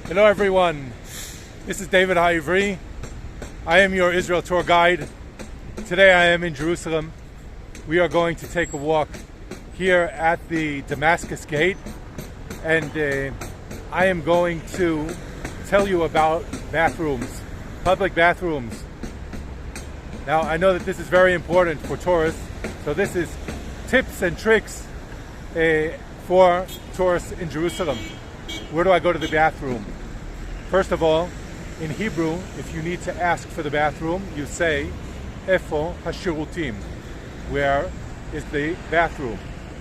Hello everyone, this is David Haivri. I am your Israel tour guide. Today I am in Jerusalem. We are going to take a walk here at the Damascus Gate, and I am going to tell you about bathrooms, public bathrooms. Now I know that this is very important for tourists, so this is tips and tricks for tourists in Jerusalem. Where do I go to the bathroom? First of all, in Hebrew, if you need to ask for the bathroom, you say, Efo hashirutim, where is the bathroom?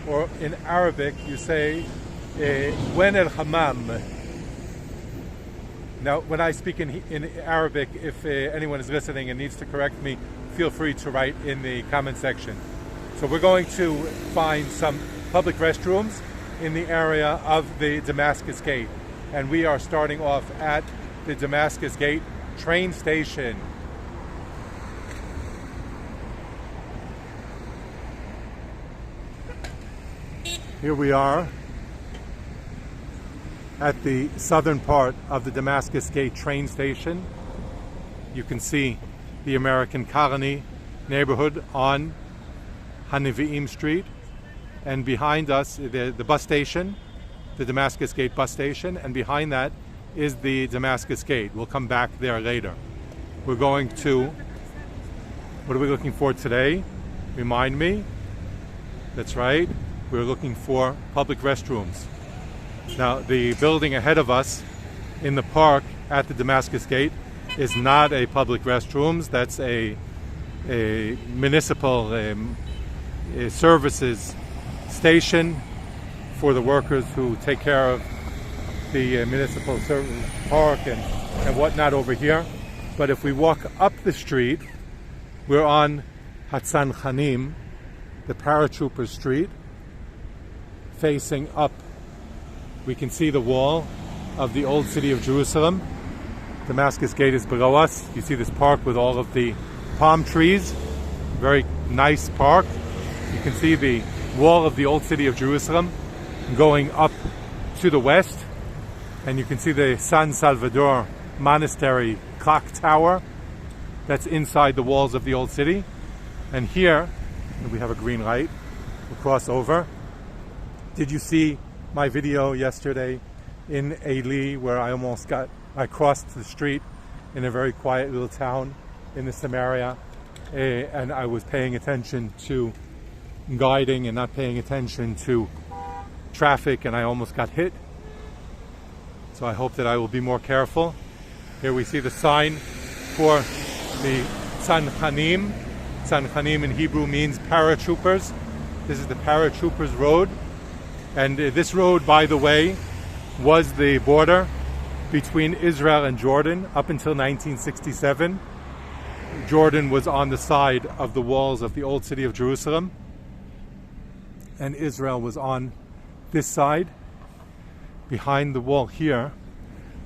Or in Arabic, you say, Wen el hamam. Now, when I speak in Arabic, if anyone is listening and needs to correct me, feel free to write in the comment section. So we're going to find some public restrooms in the area of the Damascus Gate. And we are starting off at the Damascus Gate train station. Here we are at the southern part of the Damascus Gate train station. You can see the American Colony neighborhood on Hanevi'im Street. And behind us, the bus station, the Damascus Gate bus station, and behind that is the Damascus Gate. We'll come back there later. We're going to, what are we looking for today? Remind me. That's right, we're looking for public restrooms. Now, the building ahead of us in the park at the Damascus Gate is not a public restrooms. That's a municipal services station for the workers who take care of the municipal service park and whatnot over here. But if we walk up the street, we're on Hatzanchanim, the Paratroopers Street, facing up. We can see the wall of the old city of Jerusalem. Damascus Gate is below us. You see this park with all of the palm trees. Very nice park. You can see the wall of the old city of Jerusalem going up to the west, and you can see the San Salvador Monastery clock tower that's inside the walls of the old city. And here we have a green light. We'll cross over. Did you see my video yesterday in Eli where I crossed the street in a very quiet little town in the Samaria, and I was paying attention to guiding and not paying attention to traffic, and I almost got hit. So I hope that I will be more careful. Here we see the sign for the Hatzanchanim. Hatzanchanim in Hebrew means paratroopers. This is the Paratroopers Road. And this road, by the way, was the border between Israel and Jordan up until 1967. Jordan was on the side of the walls of the old city of Jerusalem, and Israel was on this side. Behind the wall here,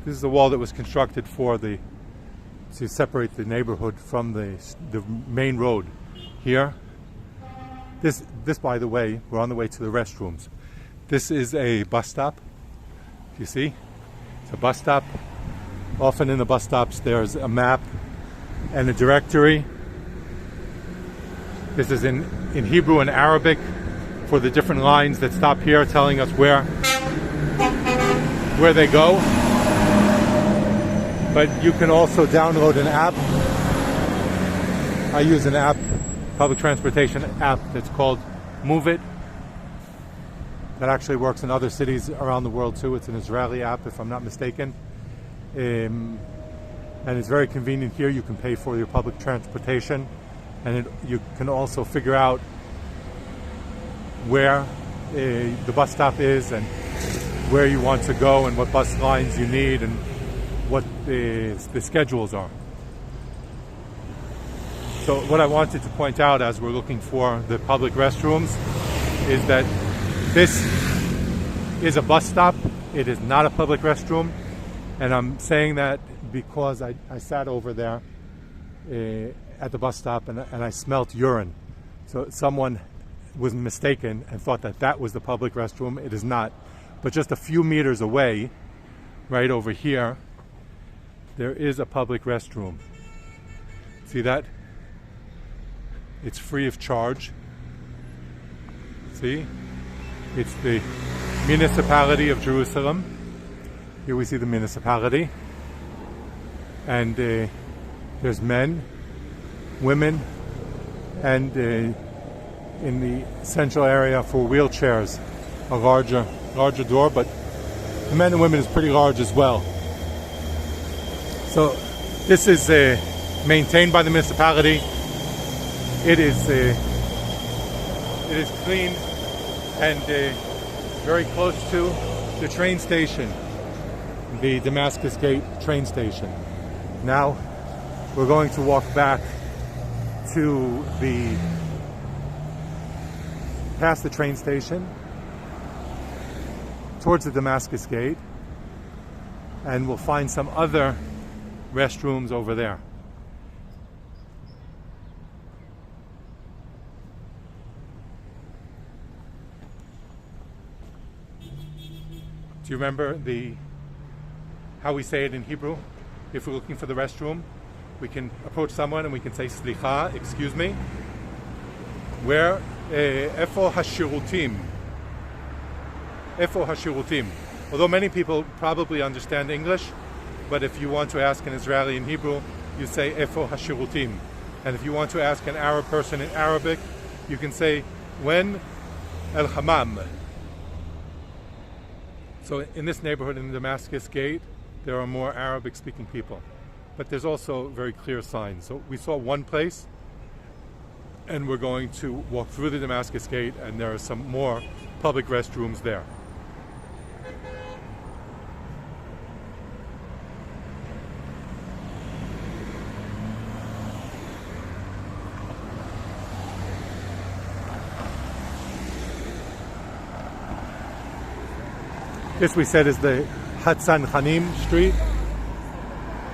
this is the wall that was constructed to separate the neighborhood from the main road here. This, by the way, we're on the way to the restrooms. This is a bus stop. You see? It's a bus stop. Often in the bus stops there's a map and a directory. This is in Hebrew and Arabic for the different lines that stop here, telling us where they go. But you can also download an app. I use an app, public transportation app, that's called Move It. That actually works in other cities around the world too. It's an Israeli app, if I'm not mistaken. And it's very convenient here. You can pay for your public transportation, and you can also figure out where the bus stop is and where you want to go and what bus lines you need and what the schedules are. So what I wanted to point out as we're looking for the public restrooms is that this is a bus stop. It is not a public restroom. And I'm saying that because I sat over there at the bus stop and I smelt urine. So someone was mistaken and thought that that was the public restroom. It is not. But just a few meters away, right over here, there is a public restroom. See that? It's free of charge. See? It's the municipality of Jerusalem. Here we see the municipality. And there's men, women, and in the central area for wheelchairs, a larger door, but the men and women is pretty large as well. So this is maintained by the municipality. It is clean and very close to the train station, the Damascus Gate train station. Now we're going to walk back to past the train station towards the Damascus Gate, and we'll find some other restrooms over there. Do you remember how we say it in Hebrew? If we're looking for the restroom, we can approach someone and we can say, Slicha, excuse me. Where? Efo hashirutim. Efo hashirutim. Although many people probably understand English, but if you want to ask an Israeli in Hebrew, you say Efo hashirutim. And if you want to ask an Arab person in Arabic, you can say, when el hamam. So in this neighborhood in the Damascus Gate, there are more Arabic-speaking people. But there's also very clear signs. So we saw one place, and we're going to walk through the Damascus Gate, and there are some more public restrooms there. This, we said, is the Hatzanchanim street.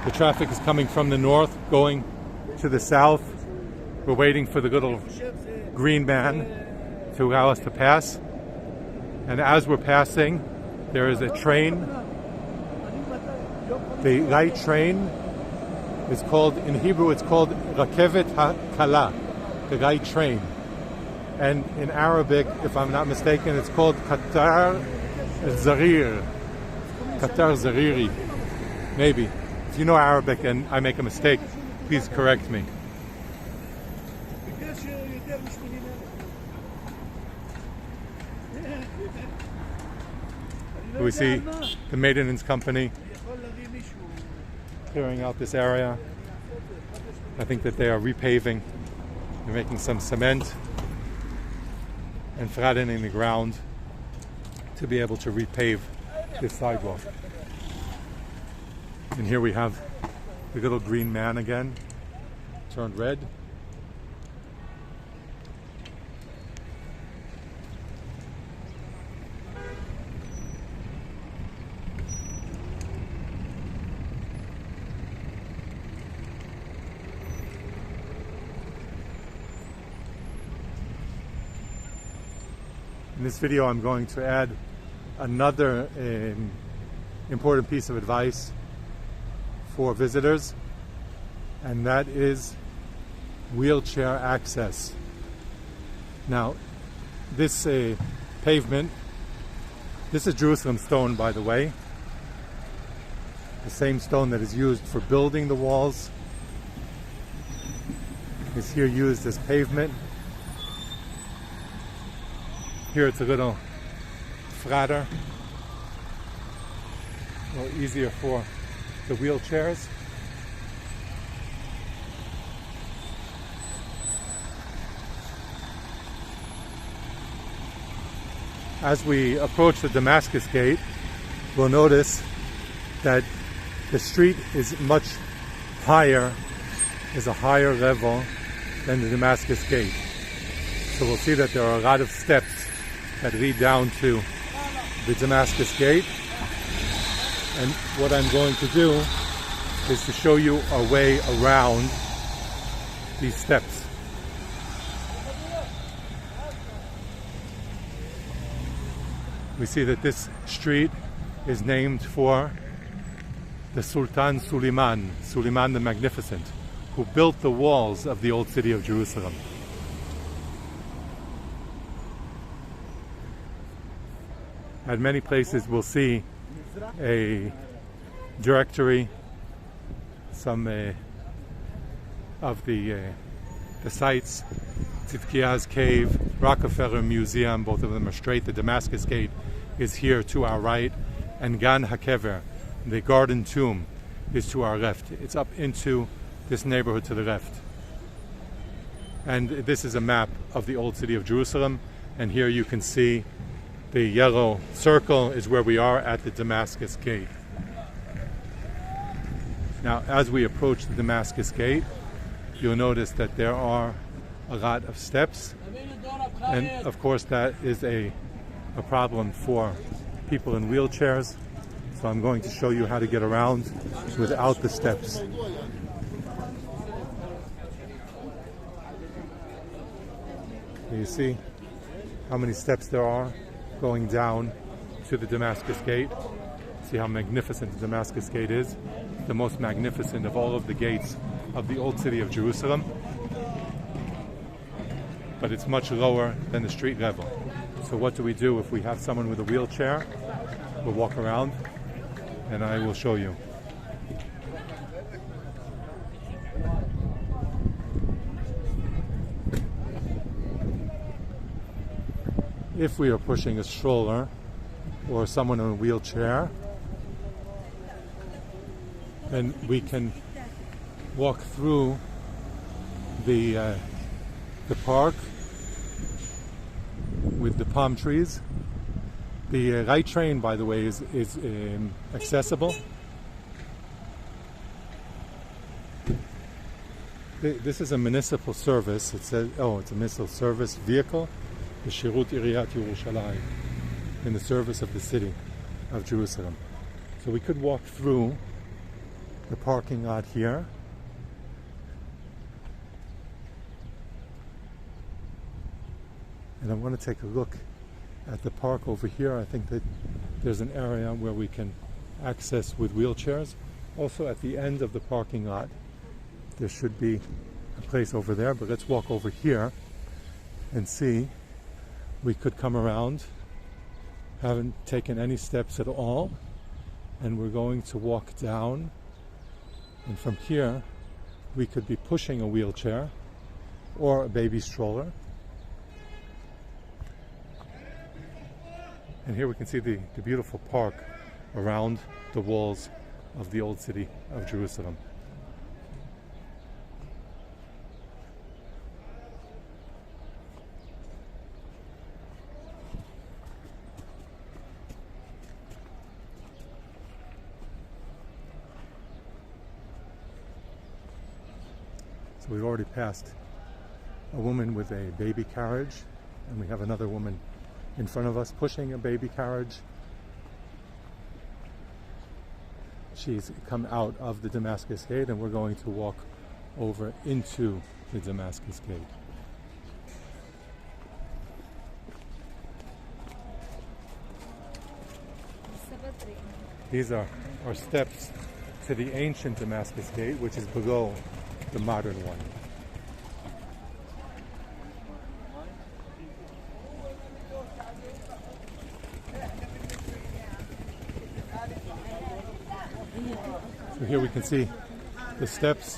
The traffic is coming from the north, going to the south. We're waiting for the little green man to allow us to pass. And as we're passing, there is a train. The light train is called, in Hebrew, it's called Rakevet HaKala, the light train. And in Arabic, if I'm not mistaken, it's called Qatar Zarir. Qatar Zariri. Maybe. If you know Arabic and I make a mistake, please correct me. We see the maintenance company clearing out this area. I think that they are repaving. They're making some cement and flattening the ground to be able to repave this sidewalk. And here we have the little green man again, turned red. In this video, I'm going to add another important piece of advice for visitors, and that is wheelchair access. Now, this pavement, this is Jerusalem stone, by the way, the same stone that is used for building the walls is here used as pavement. Here it's a little flatter, a little easier for the wheelchairs. As we approach the Damascus Gate, we'll notice that the street is much higher, is a higher level than the Damascus Gate. So we'll see that there are a lot of steps that lead down to the Damascus Gate. And what I'm going to do is to show you a way around these steps. We see that this street is named for the Sultan Suleiman the Magnificent, who built the walls of the old city of Jerusalem. At many places we'll see a directory, some of the sites, Tzidkiah's Cave, Rockefeller Museum, both of them are straight. The Damascus Gate is here to our right, and Gan HaKever, the Garden Tomb, is to our left. It's up into this neighborhood to the left. And this is a map of the old city of Jerusalem, and here you can see the yellow circle is where we are at the Damascus Gate. Now, as we approach the Damascus Gate, you'll notice that there are a lot of steps, and of course that is a problem for people in wheelchairs. So I'm going to show you how to get around without the steps. You see how many steps there are going down to the Damascus Gate. See how magnificent the Damascus Gate is. The most magnificent of all of the gates of the old city of Jerusalem. But it's much lower than the street level. So what do we do if we have someone with a wheelchair? We'll walk around and I will show you. If we are pushing a stroller or someone in a wheelchair, then we can walk through the park with the palm trees. The light train, by the way, is accessible. This is a municipal service. It says, it's a municipal service vehicle, the Shirut Iriyat Yerushalayim, in the service of the city of Jerusalem. So we could walk through the parking lot here. And I want to take a look at the park over here. I think that there's an area where we can access with wheelchairs. Also at the end of the parking lot, there should be a place over there, but let's walk over here and see. We could come around, haven't taken any steps at all, and we're going to walk down, and from here we could be pushing a wheelchair or a baby stroller. And here we can see the beautiful park around the walls of the old city of Jerusalem. So we've already passed a woman with a baby carriage, and we have another woman in front of us pushing a baby carriage. She's come out of the Damascus Gate, and we're going to walk over into the Damascus Gate. These are our steps to the ancient Damascus Gate, which is below the modern one. So here we can see the steps.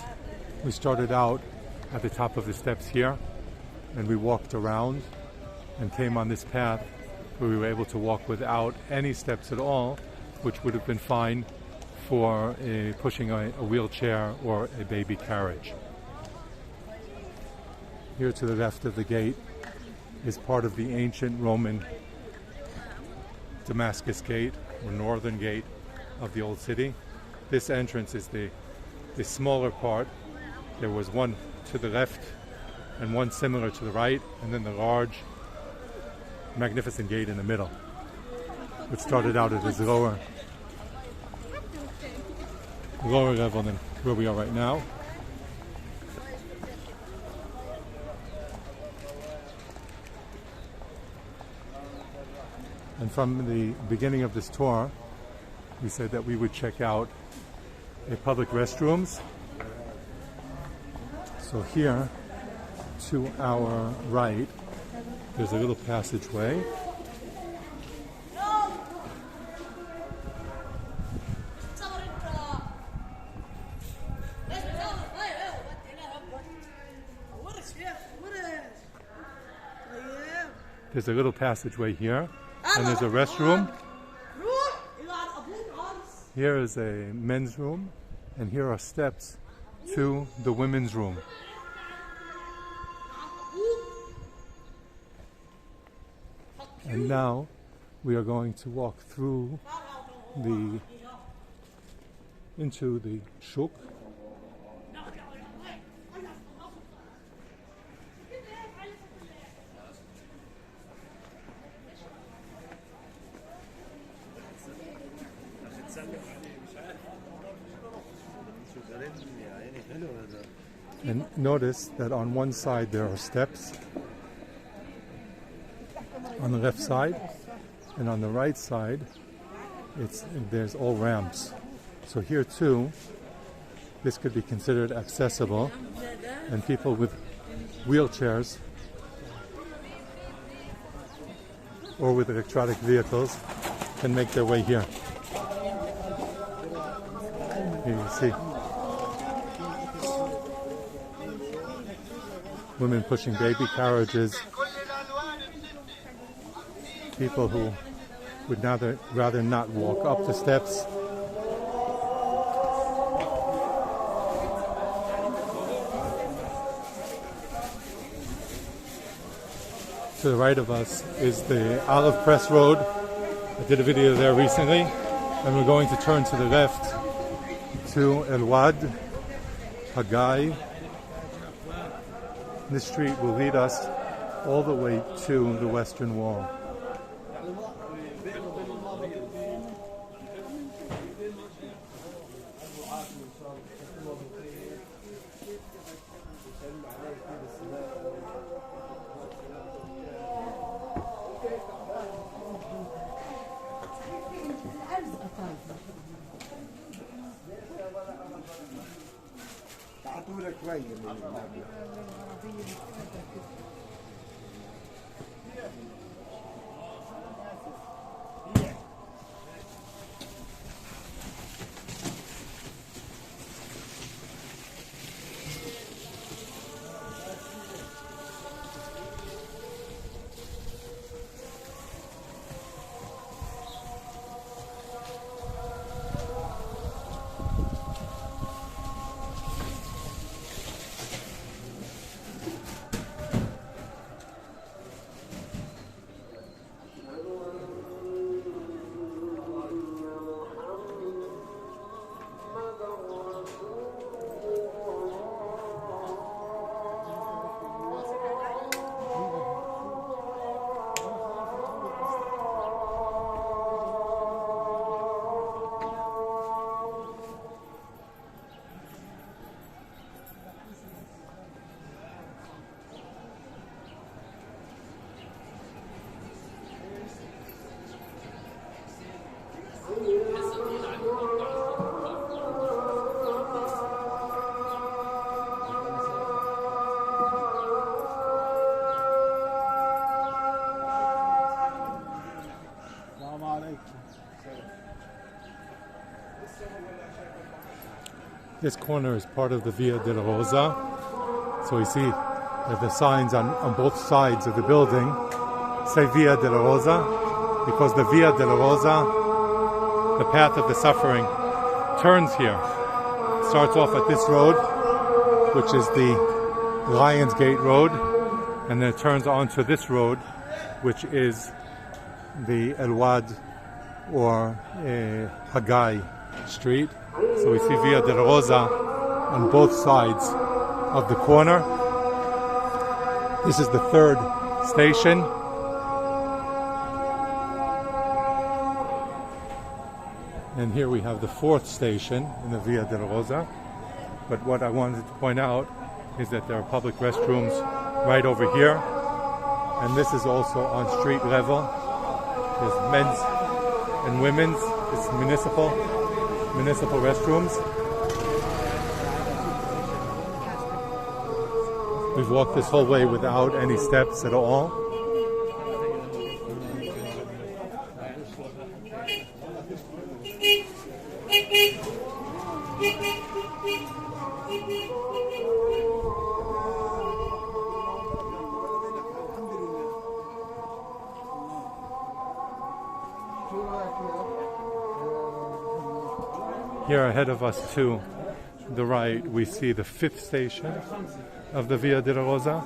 We started out at the top of the steps here, and we walked around and came on this path where we were able to walk without any steps at all, which would have been fine for pushing a wheelchair or a baby carriage. Here to the left of the gate is part of the ancient Roman Damascus Gate, or northern gate of the old city. This entrance is the smaller part. There was one to the left and one similar to the right, and then the large, magnificent gate in the middle, which started out at its lower level than where we are right now. And from the beginning of this tour, we said that we would check out a public restrooms. So here, to our right, there's a little passageway. There's a little passageway here, and there's a restroom. Here is a men's room, and here are steps to the women's room. And now we are going to walk through into the shuk. And notice that on one side there are steps on the left side, and on the right side there's all ramps. So here too, this could be considered accessible, and people with wheelchairs or with electronic vehicles can make their way here. Here you see women pushing baby carriages, people who would rather not walk up the steps. To the right of us is the Olive Press Road. I did a video there recently, and we're going to turn to the left to El Wad, HaGai. This street will lead us all the way to the Western Wall. This corner is part of the Via Dolorosa. So you see that the signs on both sides of the building say Via Dolorosa, because the Via Dolorosa, the path of the suffering, turns here. It starts off at this road, which is the Lions Gate Road, and then it turns onto this road, which is the El Wad or HaGai Street. So we see Via Dolorosa on both sides of the corner. This is the third station. And here we have the fourth station in the Via Dolorosa. But what I wanted to point out is that there are public restrooms right over here. And this is also on street level. There's men's and women's. It's municipal restrooms. We've walked this whole way without any steps at all. Here ahead of us to the right, we see the 5th station of the Via Dolorosa.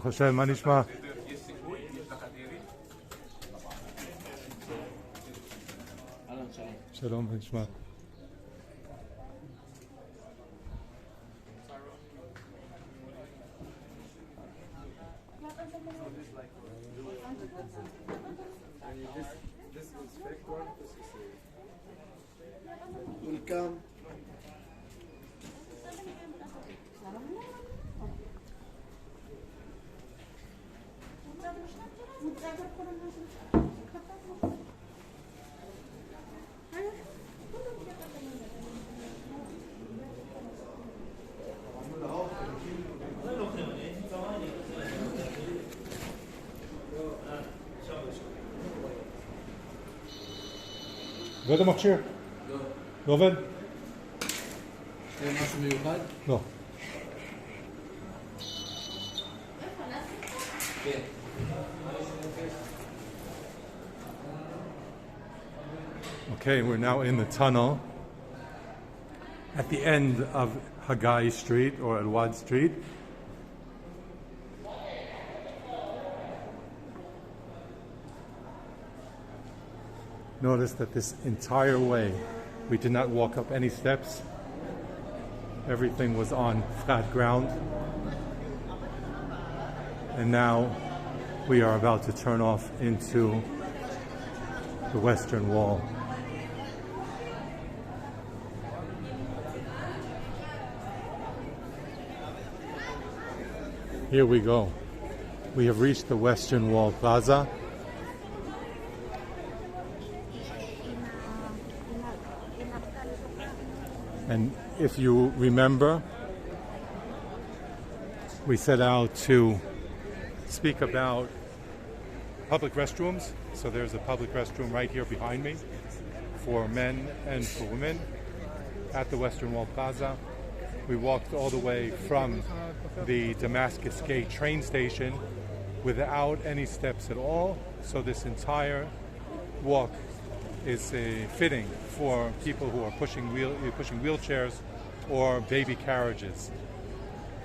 ברוך השם, מה נשמע? שלום, מה נשמע? Welcome. ואתה מכשיר? לא. לא עובד? זה משהו מיוחד? לא. כן. Okay, we're now in the tunnel at the end of HaGai Street or Al-Wad Street. Notice that this entire way we did not walk up any steps. Everything was on flat ground. And now we are about to turn off into the Western Wall. Here we go. We have reached the Western Wall Plaza. And if you remember, we set out to speak about public restrooms. So there's a public restroom right here behind me for men and for women at the Western Wall Plaza. We walked all the way from the Damascus Gate train station without any steps at all. So this entire walk is fitting for people who are pushing wheelchairs or baby carriages.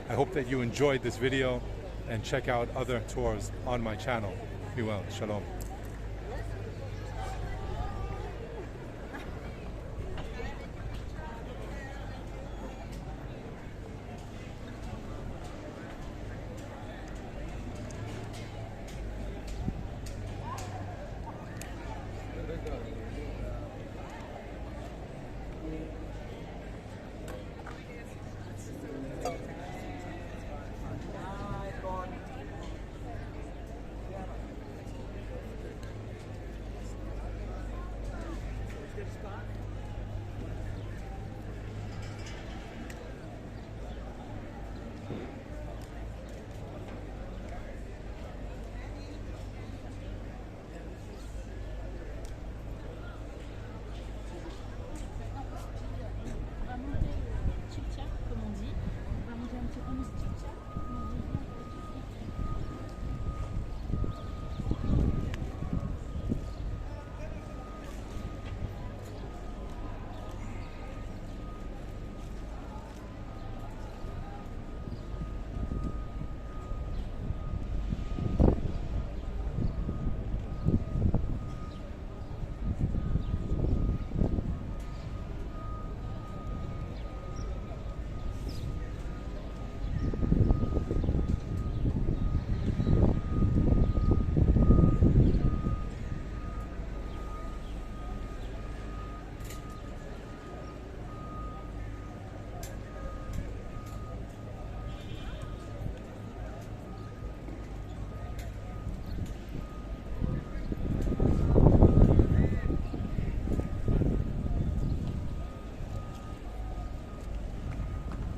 I hope that you enjoyed this video and check out other tours on my channel. Be well. Shalom.